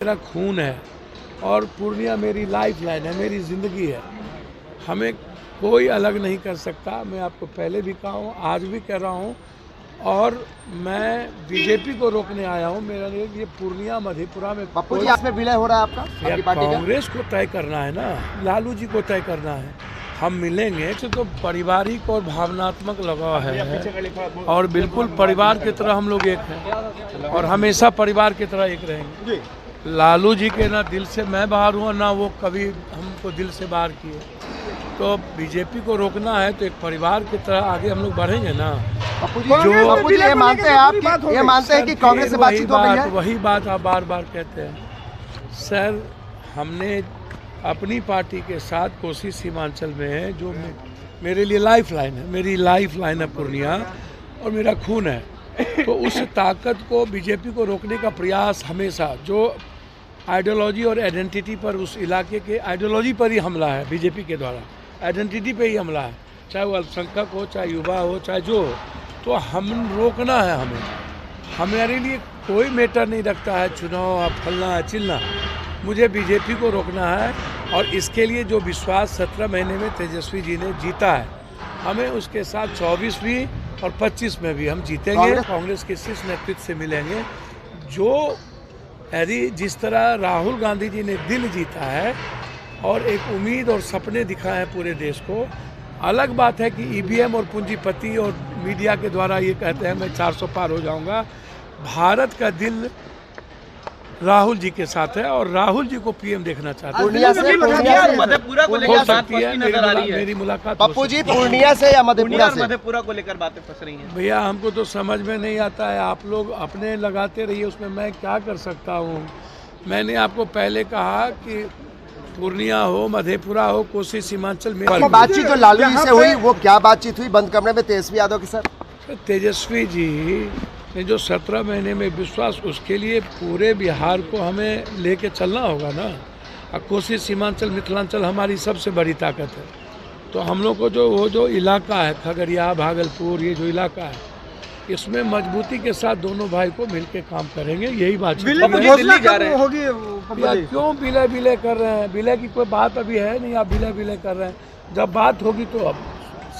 मेरा खून है और पूर्णिया मेरी लाइफ लाइन है, मेरी ज़िंदगी है। हमें कोई अलग नहीं कर सकता। मैं आपको पहले भी कहा हूँ, आज भी कह रहा हूँ, और मैं बीजेपी को रोकने आया हूँ। मेरा ये पूर्णिया मधेपुरा में पप्पू जी इसमें विलय हो रहा है आपका पार्टी का? कांग्रेस को तय करना है ना, लालू जी को तय करना है। हम मिलेंगे तो पारिवारिक और भावनात्मक लगाव है और बिल्कुल परिवार की तरह हम लोग एक हैं और हमेशा परिवार की तरह एक रहेंगे। लालू जी के ना दिल से मैं बाहर हुआ, ना वो कभी हमको दिल से बाहर किए। तो बीजेपी को रोकना है तो एक परिवार की तरह आगे हम लोग बढ़ेंगे ना। पप्पू जी ये मानते हैं आप, ये मानते हैं कि कांग्रेस से बातचीत हो गई है? वही बात आप बार बार कहते हैं सर। हमने अपनी पार्टी के साथ कोसी सीमांचल में है, जो मेरे लिए लाइफ लाइन है, मेरी लाइफ लाइन है पूर्णिया और मेरा खून है। तो उस ताकत को बीजेपी को रोकने का प्रयास हमेशा, जो आइडियोलॉजी और आइडेंटिटी पर, उस इलाके के आइडियोलॉजी पर ही हमला है बीजेपी के द्वारा, आइडेंटिटी पे ही हमला है, चाहे वो अल्पसंख्यक हो, चाहे युवा हो, चाहे जो हो। तो हम रोकना है हमें। हमारे लिए कोई मैटर नहीं रखता है चुनाव, फलना है चिलना। मुझे बीजेपी को रोकना है और इसके लिए जो विश्वास 17 महीने में तेजस्वी जी ने जीता है, हमें उसके साथ 24 भी और 25 में भी हम जीतेंगे। कांग्रेस के शीर्ष नेतृत्व से मिलेंगे। जो यदि जिस तरह राहुल गांधी जी ने दिल जीता है और एक उम्मीद और सपने दिखाए हैं पूरे देश को। अलग बात है कि ईवीएम और पूंजीपति और मीडिया के द्वारा ये कहते हैं मैं 400 पार हो जाऊंगा। भारत का दिल राहुल जी के साथ है और राहुल जी को पीएम देखना चाहते हैं। मधेपुरा को लेकर बात फंसी नजर आ रही है। मेरी मुलाकात पप्पू जी पूर्णिया से या मधेपुरा को लेकर बातें फंस रही हैं? भैया हमको तो समझ में नहीं आता है। आप लोग अपने लगाते रहिए, उसमें मैं क्या कर सकता हूँ। मैंने आपको पहले कहा कि पूर्णिया हो, मधेपुरा हो, कोसी सीमांचल में बातचीत जो लालू जी से हुई, वो क्या बातचीत हुई बंद कमरे में तेजस्वी यादव के साथ? तेजस्वी जी ने जो 17 महीने में विश्वास, उसके लिए पूरे बिहार को हमें लेके चलना होगा ना। और कोसी सीमांचल मिथिलांचल हमारी सबसे बड़ी ताकत है। तो हम लोग को जो इलाका है, खगड़िया, भागलपुर, ये जो इलाका है, इसमें मजबूती के साथ दोनों भाई को मिलके काम करेंगे। यही बात दिल्ली जा रहे हैं। क्यों विलय कर रहे हैं? विलय की कोई बात अभी है नहीं, आप विलय कर रहे हैं। जब बात होगी तो अब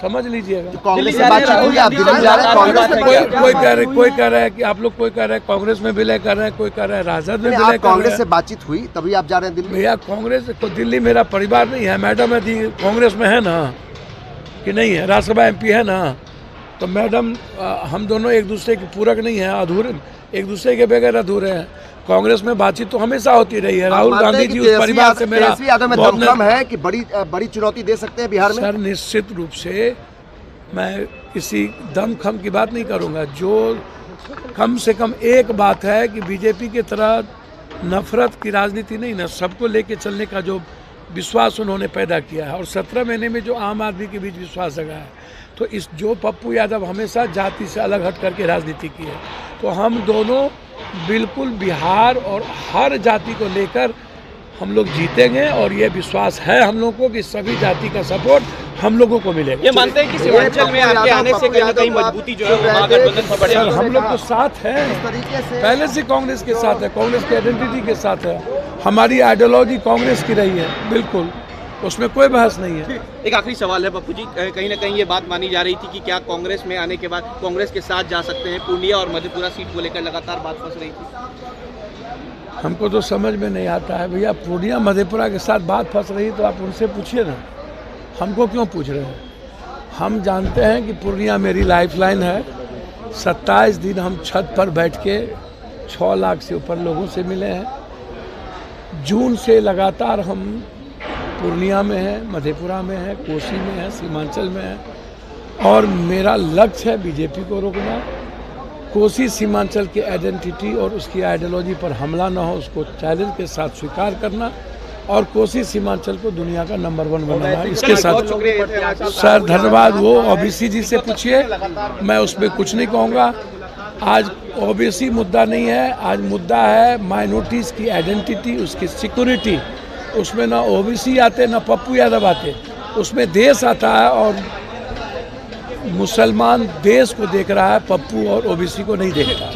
समझ लीजिएगा। कांग्रेस से बातचीत हुई, आप दिल्ली जा रहे हैं? कोई कह रहा है कि आप लोग, कोई कह रहा है कांग्रेस में विलय कर रहे हैं, कोई कह रहा है राजद में विलय कर रहे हैं। कांग्रेस से बातचीत हुई तभी आप जा रहे हैं दिल्ली? भैया कांग्रेस को, दिल्ली मेरा परिवार नहीं है। मैडम यदि कांग्रेस में है ना कि नहीं है, राज्यसभा MP है ना, तो मैडम हम दोनों एक दूसरे के पूरक नहीं है, अधूरे, एक दूसरे के बगैर अधूरे हैं। कांग्रेस में बातचीत तो हमेशा होती रही है। राहुल गांधी जी उस परिवार से मेरा दमखम है कि बड़ी चुनौती दे सकते हैं बिहार में। सर निश्चित रूप से मैं किसी दमखम की बात नहीं करूंगा। जो कम से कम एक बात है कि बीजेपी की तरह नफरत की राजनीति नहीं ना, सबको लेके चलने का जो विश्वास उन्होंने पैदा किया है और 17 महीने में जो आम आदमी के बीच विश्वास जगा है। तो इस जो पप्पू यादव हमेशा जाति से अलग हट करके राजनीति की है, तो हम दोनों बिल्कुल बिहार और हर जाति को लेकर हम लोग जीतेंगे और ये विश्वास है हम लोगों को कि सभी जाति का सपोर्ट हम लोगों को मिलेगा। ये मानते हैं कि सीमांचल में आपके आने से कहीं ना कहीं मजबूती जो है महागठबंधन में बढ़ेगी? सर हम लोग तो साथ है, पहले से कांग्रेस के साथ है, कांग्रेस की आइडेंटिटी के साथ है। हमारी आइडियोलॉजी कांग्रेस की रही है, बिल्कुल, उसमें कोई बहस नहीं है। एक आखिरी सवाल है पप्पू जी, कहीं ना कहीं ये बात मानी जा रही थी कि क्या कांग्रेस में आने के बाद कांग्रेस के साथ जा सकते हैं? पूर्णिया और मधेपुरा सीट को लेकर लगातार बात फंस रही थी। हमको तो समझ में नहीं आता है भैया। पूर्णिया मधेपुरा के साथ बात फंस रही तो आप उनसे पूछिए ना, हमको क्यों पूछ रहे हैं? हम जानते हैं कि पूर्णिया मेरी लाइफलाइन है। 27 दिन हम छत पर बैठ के 6 लाख से ऊपर लोगों से मिले हैं। जून से लगातार हम पूर्णिया में है, मधेपुरा में है, कोसी में है, सीमांचल में है और मेरा लक्ष्य है बीजेपी को रोकना। कोसी सीमांचल की आइडेंटिटी और उसकी आइडियोलॉजी पर हमला न हो, उसको चैलेंज के साथ स्वीकार करना और कोसी सीमांचल को दुनिया का नंबर 1 बनाना। इसके साथ सर धन्यवाद। वो OBC जी से पूछिए, मैं उसमें कुछ नहीं कहूँगा। आज OBC मुद्दा नहीं है, आज मुद्दा है माइनॉरिटीज़ की आइडेंटिटी, उसकी सिक्योरिटी। उसमें ना OBC आते ना पप्पू यादव आते, उसमें देश आता है और मुसलमान देश को देख रहा है, पप्पू और OBC को नहीं देख रहा।